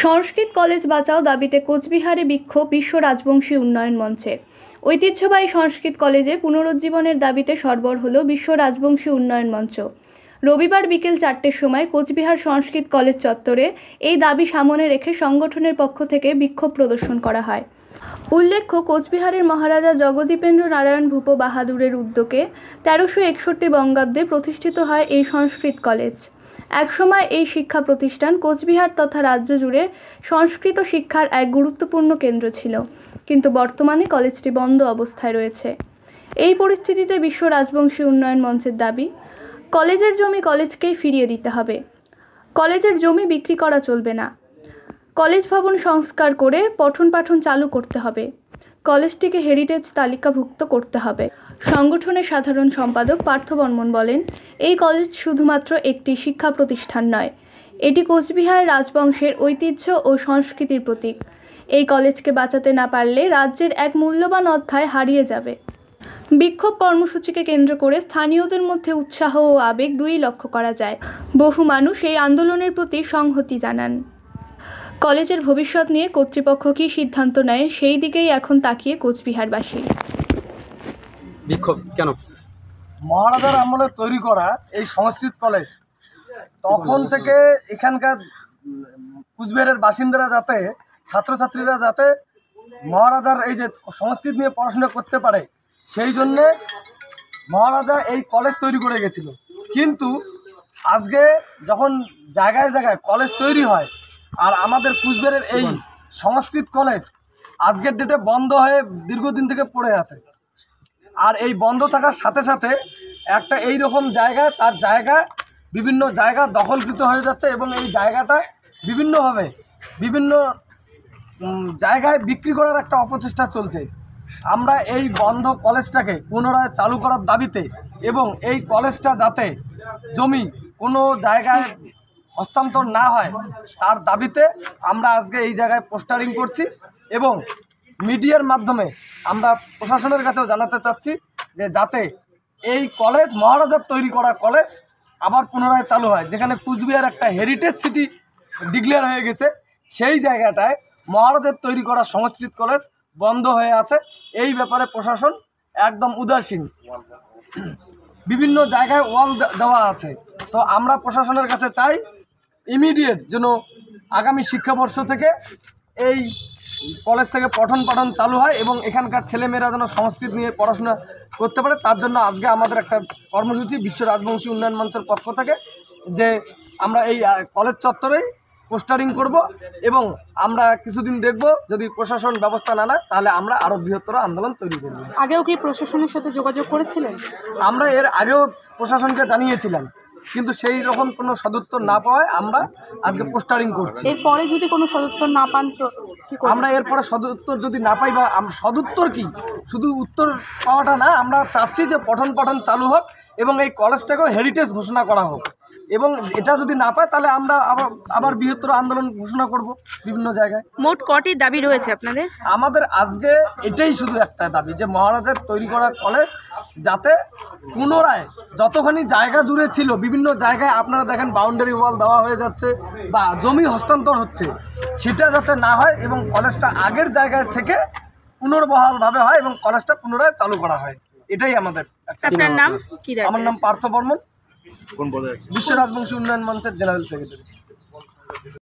সংস্কৃত college বাঁচাও দাবিতে কোচবিহারে বিক্ষোভ বিশ্ব রাজবংশী উন্নয়ন মঞ্চের। ঐতিহ্যবাহী সংস্কৃত কলেজে পুনরুজ্জীবনের দাবিতে সরবর হলো বিশ্ব রাজবংশী উন্নয়ন মঞ্চ। রবিবার বিকেল 4টের সময় কোচবিহার সংস্কৃত কলেজ চত্বরে এই দাবি সামনে রেখে সংগঠনের পক্ষ থেকে বিক্ষোভ প্রদর্শন করা হয়। উল্লেখ্য, কোচবিহারের মহারাজা জগদীপেন্দ্র নারায়ণ ভূপ বাহাদুরের উদ্যোগে 1361 বঙ্গাব্দে প্রতিষ্ঠিত হয় এই সংস্কৃত কলেজ। একসময় এই শিক্ষা প্রতিষ্ঠান কোচবিহার তথা রাজ্য জুড়ে সংস্কৃত শিক্ষার এক গুরুত্বপূর্ণ কেন্দ্র ছিল, কিন্তু বর্তমানে কলেজটি বন্ধ অবস্থায় রয়েছে। এই পরিস্থিতিতে বিশ্ব রাজবংশী উন্নয়ন মঞ্চের দাবি, কলেজের জমি কলেজকেই ফিরিয়ে দিতে হবে। কলেজের জমি বিক্রি করা চলবে না। কলেজ ভবন সংস্কার করে পঠন পাঠন চালু করতে হবে। কলেজটিকে হেরিটেজ তালিকাভুক্ত করতে হবে। সংগঠনের সাধারণ সম্পাদক পার্থ বর্মন বলেন, এই কলেজ শুধুমাত্র একটি শিক্ষা প্রতিষ্ঠান নয়, এটি কোচবিহার রাজবংশের ঐতিহ্য ও সংস্কৃতির প্রতীক। এই কলেজকে বাঁচাতে না পারলে রাজ্যের এক মূল্যবান অধ্যায় হারিয়ে যাবে। বিক্ষোভ কর্মসূচিকে কেন্দ্র করে স্থানীয়দের মধ্যে উৎসাহ ও আবেগ দুই লক্ষ্য করা যায়। বহু মানুষ এই আন্দোলনের প্রতি সংহতি জানান। কলেজের ভবিষ্যৎ নিয়ে কর্তৃপক্ষ কী সিদ্ধান্ত নেয় সেই দিকেই এখন তাকিয়ে কোচবিহারবাসী। বিক্ষোভ কেন? মহারাজার আমলে তৈরি করা এই সংস্কৃত কলেজ, তখন থেকে এখানকার কুচবিহারের বাসিন্দারা যাতে, ছাত্রছাত্রীরা যাতে মহারাজার এই যে সংস্কৃত নিয়ে পড়াশোনা করতে পারে, সেই জন্যে মহারাজা এই কলেজ তৈরি করে গেছিল। কিন্তু আজকে যখন জায়গায় জায়গায় কলেজ তৈরি হয়, আর আমাদের কুচবিহারের এই সংস্কৃত কলেজ আজকের ডেটে বন্ধ হয়ে দীর্ঘদিন থেকে পড়ে আছে। আর এই বন্ধ থাকার সাথে সাথে একটা এই রকম জায়গায় তার জায়গা বিভিন্ন জায়গা দখলকৃত হয়ে যাচ্ছে এবং এই জায়গাটা বিভিন্নভাবে বিভিন্ন জায়গায় বিক্রি করার একটা অপচেষ্টা চলছে। আমরা এই বন্ধ কলেজটাকে পুনরায় চালু করার দাবিতে এবং এই কলেজটা যাতে জমি কোনো জায়গায় হস্তান্তর না হয় তার দাবিতে আমরা আজকে এই জায়গায় পোস্টারিং করছি এবং মিডিয়ার মাধ্যমে আমরা প্রশাসনের কাছেও জানাতে চাচ্ছি যে যাতে এই কলেজ, মহারাজার তৈরি করা কলেজ আবার পুনরায় চালু হয়। যেখানে কুচবিহার একটা হেরিটেজ সিটি ডিক্লেয়ার হয়ে গেছে, সেই জায়গাটায় মহারাজার তৈরি করা সংস্কৃত কলেজ বন্ধ হয়ে আছে। এই ব্যাপারে প্রশাসন একদম উদাসীন। বিভিন্ন জায়গায় ওয়াল দেওয়া আছে। তো আমরা প্রশাসনের কাছে চাই ইমিডিয়েট যেন আগামী শিক্ষাবর্ষ থেকে এই কলেজ থেকে পঠন পাঠন চালু হয় এবং এখানকার ছেলেমেয়েরা যেন সংস্কৃত নিয়ে পড়াশোনা করতে পারে। তার জন্য আজকে আমাদের একটা কর্মসূচি বিশ্ব রাজবংশী উন্নয়ন মঞ্চের পক্ষ থেকে, যে আমরা এই কলেজ চত্বরেই পোস্টারিং করব এবং আমরা কিছুদিন দেখব, যদি প্রশাসন ব্যবস্থা না নেয় তাহলে আমরা আরও বৃহত্তর আন্দোলন তৈরি করব। আগেও কি প্রশাসনের সাথে যোগাযোগ করেছিলেন? আমরা এর আগেও প্রশাসনকে জানিয়েছিলাম, কিন্তু সেই রকম কোনো সদুত্তর না পাওয়ায় আমরা আজকে পোস্টারিং করছি। এরপরে যদি কোনো সদুত্তর না পান তো আমরা এরপরে সদুত্তর যদি না পাই, বা সদুত্তর কি, শুধু উত্তর পাওয়াটা না, আমরা চাচ্ছি যে পঠন পাঠন চালু হোক এবং এই কলেজটাকেও হেরিটেজ ঘোষণা করা হোক। এবং এটা যদি না পায় তাহলে আমরা আবার বৃহত্তর আন্দোলন ঘোষণা করব বিভিন্ন জায়গায়। মোট কটি দাবি রয়েছে আপনাদের? আমাদের আজকে এটাই শুধু একটা দাবি, যে মহারাজার তৈরি করা কলেজ যাতে পুনরায়, যতখানি জায়গা জুড়ে ছিল বিভিন্ন জায়গায় আপনারা দেখেন বাউন্ডারি ওয়াল দেওয়া হয়ে যাচ্ছে বা জমি হস্তান্তর হচ্ছে, সেটা যাতে না হয় এবং কলেজটা আগের জায়গায় থেকে পুনর্বহালভাবে হয় এবং কলেজটা পুনরায় চালু করা হয়। এটাই আমাদের। আপনার নাম কি? আমার নাম পার্থ বর্মন, বিশ্ব রাজবংশী উন্নয়ন মঞ্চের জেনারেল সেক্রেটারি।